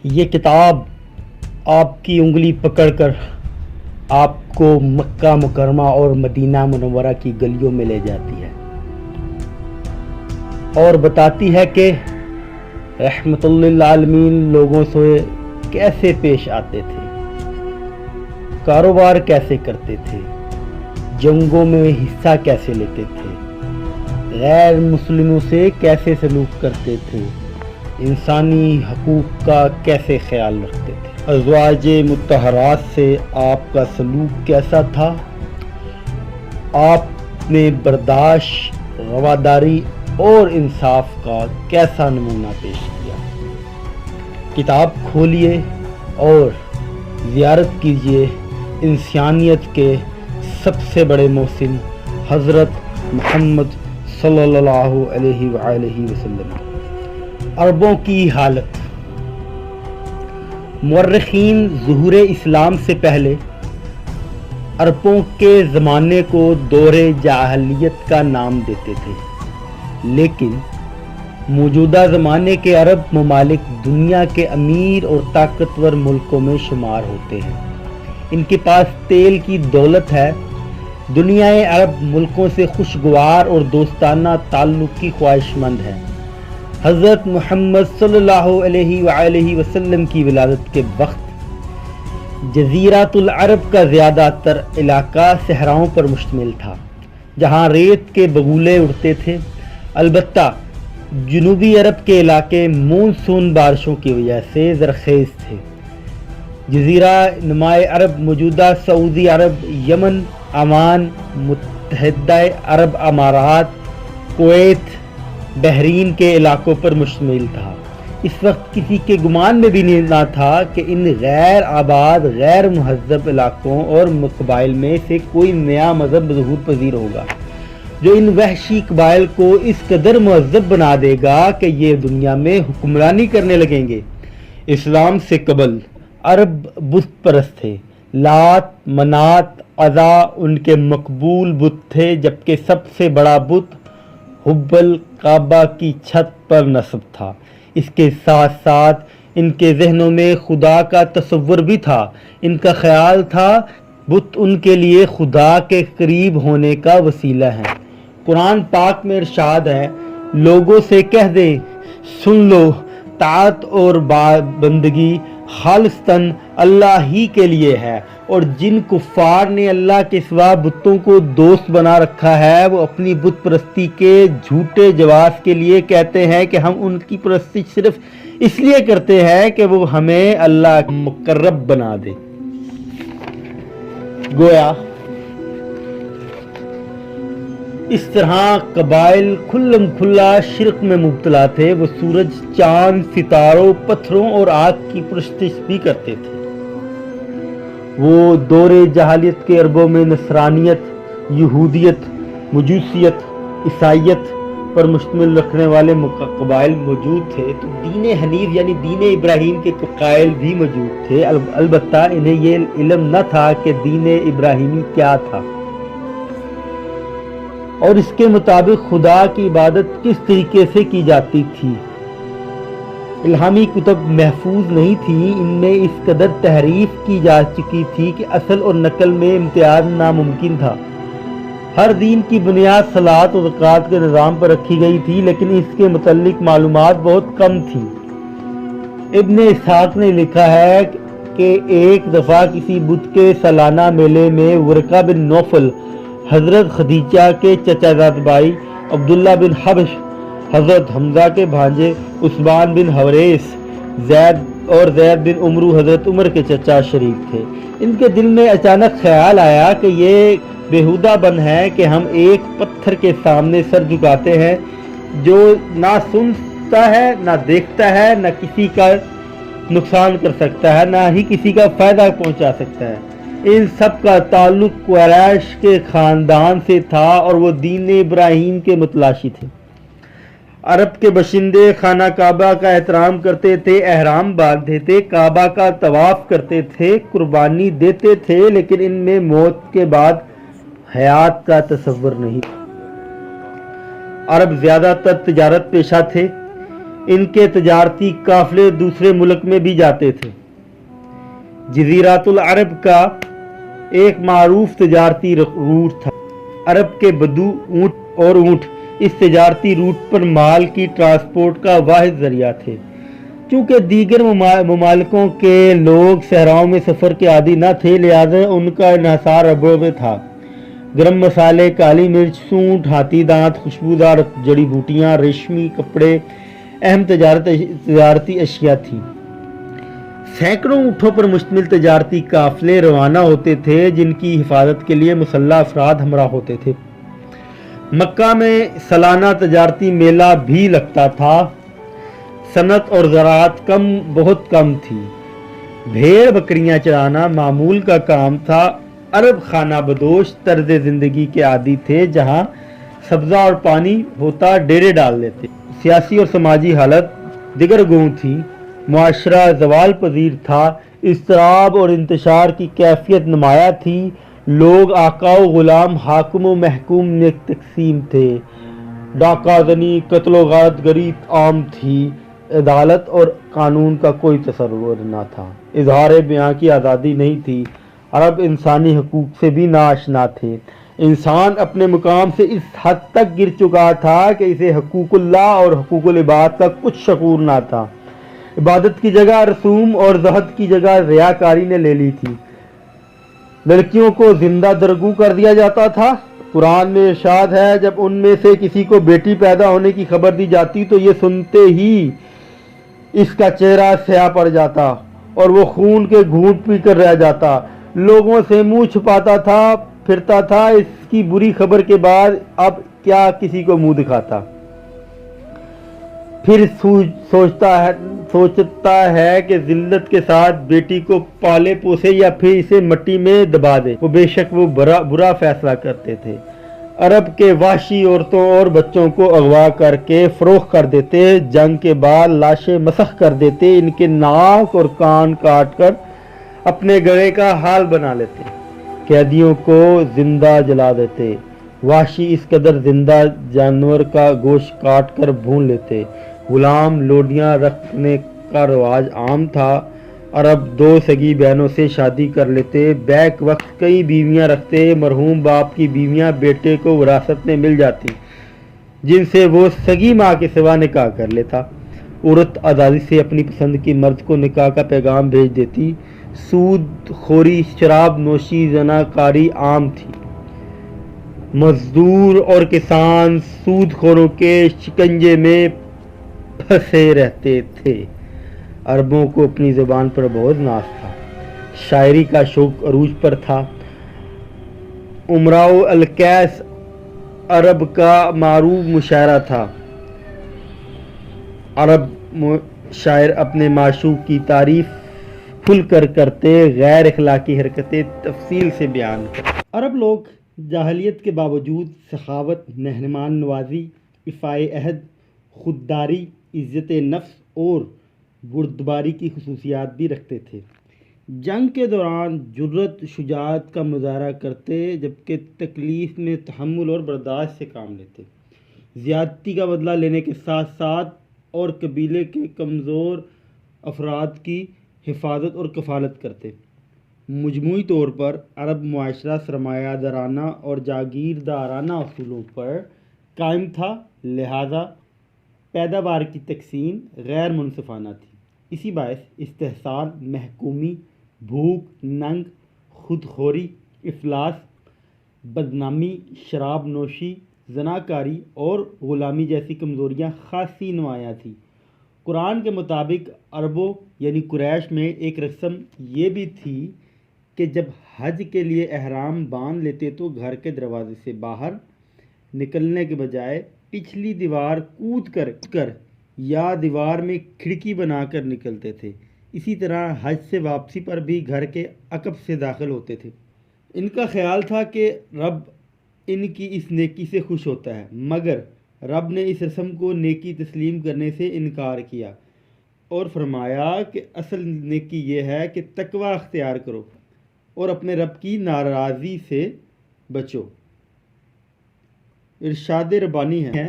یہ کتاب آپ کی انگلی پکڑ کر آپ کو مکہ مکرمہ اور مدینہ منورہ کی گلیوں میں لے جاتی ہے اور بتاتی ہے کہ رحمت للعالمین لوگوں سے کیسے پیش آتے تھے، کاروبار کیسے کرتے تھے، جنگوں میں حصہ کیسے لیتے تھے، غیر مسلموں سے کیسے سلوک کرتے تھے، انسانی حقوق کا کیسے خیال رکھتے تھے، ازواج مطہرات سے آپ کا سلوک کیسا تھا، آپ نے برداشت، رواداری اور انصاف کا کیسا نمونہ پیش کیا۔ کتاب کھولیے اور زیارت کیجیے انسانیت کے سب سے بڑے محسن حضرت محمد صلی اللہ علیہ وآلہ وسلم۔ عربوں کی حالت۔ مورخین ظہور اسلام سے پہلے عربوں کے زمانے کو دور جاہلیت کا نام دیتے تھے، لیکن موجودہ زمانے کے عرب ممالک دنیا کے امیر اور طاقتور ملکوں میں شمار ہوتے ہیں۔ ان کے پاس تیل کی دولت ہے۔ دنیا عرب ملکوں سے خوشگوار اور دوستانہ تعلق کی خواہش مند ہے۔ حضرت محمد صلی اللہ علیہ وآلہ وسلم کی ولادت کے وقت جزیرۃ العرب کا زیادہ تر علاقہ صحراؤں پر مشتمل تھا، جہاں ریت کے بگولے اڑتے تھے۔ البتہ جنوبی عرب کے علاقے مونسون بارشوں کی وجہ سے زرخیز تھے۔ جزیرہ نمائے عرب موجودہ سعودی عرب، یمن، عمان، متحدہ عرب امارات، کویت، بحرین کے علاقوں پر مشتمل تھا۔ اس وقت کسی کے گمان میں بھی نہ تھا کہ ان غیر آباد، غیر مہذب علاقوں اور قبائل میں سے کوئی نیا مذہب ظہور پذیر ہوگا جو ان وحشی قبائل کو اس قدر مہذب بنا دے گا کہ یہ دنیا میں حکمرانی کرنے لگیں گے۔ اسلام سے قبل عرب بت پرست تھے۔ لات، منات، عزا ان کے مقبول بت تھے، جبکہ سب سے بڑا بت حبل کعبہ کی چھت پر نصب تھا۔ اس کے ساتھ ساتھ ان کے ذہنوں میں خدا کا تصور بھی تھا۔ ان کا خیال تھا بت ان کے لیے خدا کے قریب ہونے کا وسیلہ ہے۔ قرآن پاک میں ارشاد ہے، لوگوں سے کہہ دیں، سن لو، طاعت اور بندگی خالصتاً اللہ ہی کے لیے ہے، اور جن کفار نے اللہ کے سوا بتوں کو دوست بنا رکھا ہے وہ اپنی بت پرستی کے جھوٹے جواز کے لیے کہتے ہیں کہ ہم ان کی پرستی صرف اس لیے کرتے ہیں کہ وہ ہمیں اللہ کا مقرب بنا دے۔ گویا اس طرح قبائل کھلم کھلا شرک میں مبتلا تھے۔ وہ سورج، چاند، ستاروں، پتھروں اور آگ کی پرستش بھی کرتے تھے۔ وہ دور جاہلیت کے عربوں میں نصرانیت، یہودیت، مجوسیت، عیسائیت پر مشتمل رکھنے والے قبائل موجود تھے، تو دین حنیف یعنی دین ابراہیم کے قائل بھی موجود تھے۔ البتہ انہیں یہ علم نہ تھا کہ دین ابراہیمی کیا تھا اور اس کے مطابق خدا کی عبادت کس طریقے سے کی جاتی تھی۔ الہامی کتب محفوظ نہیں تھی، ان میں اس قدر تحریف کی جا چکی تھی کہ اصل اور نقل میں امتیاز ناممکن تھا۔ ہر دین کی بنیاد صلاۃ و زکوٰۃ کے نظام پر رکھی گئی تھی، لیکن اس کے متعلق معلومات بہت کم تھیں۔ ابن اسحاق نے لکھا ہے کہ ایک دفعہ کسی بت کے سالانہ میلے میں ورقہ بن نوفل، حضرت خدیجہ کے چچا زاد بھائی، عبداللہ بن حبش، حضرت حمزہ کے بھانجے عثمان بن حوریث، زید بن عمرو حضرت عمر کے چچا شریک تھے۔ ان کے دل میں اچانک خیال آیا کہ یہ بیہودہ بن ہے کہ ہم ایک پتھر کے سامنے سر جھکاتے ہیں جو نہ سنتا ہے، نہ دیکھتا ہے، نہ کسی کا نقصان کر سکتا ہے، نہ ہی کسی کا فائدہ پہنچا سکتا ہے۔ ان سب کا تعلق قریش کے خاندان سے تھا اور وہ دین ابراہیم کے متلاشی تھے۔ عرب کے باشندے خانہ کعبہ کا احترام کرتے تھے، احرام باندھتے تھے، کعبہ کا طواف کرتے تھے، قربانی دیتے تھے، لیکن ان میں موت کے بعد حیات کا تصور نہیں تھا۔ عرب زیادہ تر تجارت پیشہ تھے۔ इनके तजारती काफिले दूसरे मुल्क में भी जाते थे। जजीरातुल अरब का एक मारूफ तजारती रूट था। अरब के बदू ऊँट इस तजारती रूट पर माल की ट्रांसपोर्ट का वाहिद जरिया थे। चूँकि दीगर ममालिकों के लोग सहराओं में सफ़र के आदी न थे, लिहाजा उनका इन्हसार अरबों में था। गरम मसाले, काली मिर्च, सूंठ, हाथी दांत, खुशबूदार जड़ी बूटियाँ, रेशमी कपड़े अहम तजारती अशिया थी। सैकड़ों ऊँटों पर मुश्तमिल तजारती काफिले रवाना होते थे, जिनकी हिफाजत के लिए मुसल्लह अफराद हमरा होते थे। मक्का में सालाना तजारती मेला भी लगता था। सनत और ज़राअत बहुत कम थी। भेड़ बकरियां चराना मामूल का काम था। अरब खाना बदोश तर्ज ज़िंदगी के आदी थे, जहां सब्ज़ा और पानी होता डेरे डाल लेते। सियासी और समाजी हालत दिगर गूं थी। मुआशरा ज़वाल पजीर था। इस्तराब और इंतशार की कैफियत नुमाया थी। लोग आका व गुलाम, हाकिम व महकूम में तकसीम थे। डाका ज़नी, कत्ल गारत गरी आम थी। अदालत और कानून का कोई तसव्वुर न था। इजहार बयां की आज़ादी नहीं थी। अरब इंसानी हकूक से भी नाआशना थे। इंसान अपने मुकाम से इस हद तक गिर चुका था कि इसे हकूकुल्लाह और हकूकुल इबाद का कुछ शकूर न था। इबादत की जगह रसूम और ज़हद की जगह रियाकारी ने ले ली थी। लड़कियों को जिंदा दरगू कर दिया जाता था। कुरान में इरशाद है, जब उनमें से किसी को बेटी पैदा होने की खबर दी जाती तो ये सुनते ही इसका चेहरा स्याह पड़ जाता और वो खून के घूंट पीकर रह जाता। लोगों से मुंह छुपाता था, फिरता था। इसकी बुरी खबर के बाद अब क्या किसी को मुंह दिखाता। फिर सोचता है कि जिल्लत के साथ बेटी को पाले पोसे या फिर इसे मिट्टी में दबा दे। वो बेशक वो बुरा फैसला करते थे। अरब के वहशी औरतों और बच्चों को अगवा करके फरोख्त कर देते। जंग के बाद लाशें मसख कर देते। इनके नाक और कान काट कर अपने गले का हाल बना लेते। कैदियों को जिंदा जला देते। वहशी इस कदर जिंदा जानवर का गोश्त काट कर भून लेते। गुलाम लोडियां रखने का रिवाज आम था। अरब 2 सगी बहनों से शादी कर लेते। बैक वक्त कई बीवियां रखते। मरहूम बाप की बीवियां बेटे को विरासत में मिल जाती, जिनसे वो सगी माँ के सिवा निकाह कर लेता। औरत आज़ादी से अपनी पसंद के मर्द को निकाह का पैगाम भेज देती। सूद खोरी, शराब नोशी, जनाकारी आम थी। मजदूर और किसान सूद खोरों के शिकंजे में फंसे रहते थे। अरबों को अपनी ज़बान पर बहुत नाज था। शायरी का शौक अरूज पर था। उमराउ अल-कैस अरब का मारूफ मुशायरा था। अरब शायर अपने माशूक की तारीफ खुल कर करते, गैर इखलाकी हरकतें तफसील से बयान करते। अरब लोग जाहलियत के बावजूद सखावत, मेहमान नवाजी, इफ़ाए अहद, खुददारी, इज़्ज़त नफ्स और बुर्दबारी की खुसूसियात भी रखते थे। जंग के दौरान जुर्रत शुजाअत का मुजाहरा करते, जबकि तकलीफ़ में तहम्मुल और बर्दाश्त से काम लेते। ज़्यादती का बदला लेने के साथ साथ और कबीले के कमज़ोर अफराद की हिफाजत और कफ़ालत करते। मजमूई तौर पर अरब मुआशरा सरमायादाराना और जागीरदाराना असूलों पर कायम था, लिहाजा पैदावार की तकसीम गैर मुनसिफाना थी। इसी बायस इस्तेहसार, महकूमी, भूख, नंग, खुदखोरी, इफलास, बदनामी, शराब नोशी, जनाकारी और ग़ुलामी जैसी कमज़ोरियाँ खासी नुमायाँ थीं। कुरान के मुताबिक अरबों यानी कुरैश में एक रस्म ये भी थी कि जब हज के लिए एहराम बांध लेते तो घर के दरवाजे से बाहर निकलने के बजाय पिछली दीवार कूद कर या दीवार में खिड़की बनाकर निकलते थे। इसी तरह हज से वापसी पर भी घर के अकब से दाखिल होते थे। इनका ख्याल था कि रब इनकी इस नेकी से खुश होता है, मगर रब ने इस रस्म को नेकी तस्लीम करने से इनकार किया और फरमाया कि असल नेकी ये है कि तकवा अख्तियार करो और अपने रब की नाराज़ी से बचो। इरशाद रब्बानी है,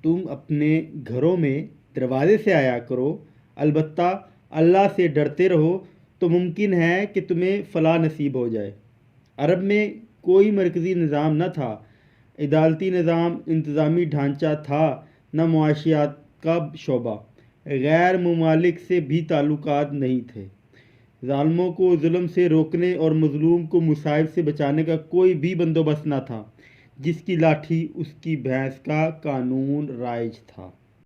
तुम अपने घरों में دروازے سے آیا کرو، البتہ اللہ سے ڈرتے رہو تو ممکن ہے کہ تمہیں فلاح نصیب ہو جائے۔ عرب میں کوئی مرکزی نظام نہ تھا، عدالتی نظام، انتظامی ڈھانچہ تھا، نہ معاشیات کا شعبہ، غیر ممالک سے بھی تعلقات نہیں تھے، ظالموں کو ظلم سے روکنے اور مظلوم کو مصائب سے بچانے کا کوئی بھی بندوبست نہ تھا، جس کی لاٹھی اس کی بھینس کا قانون رائج تھا۔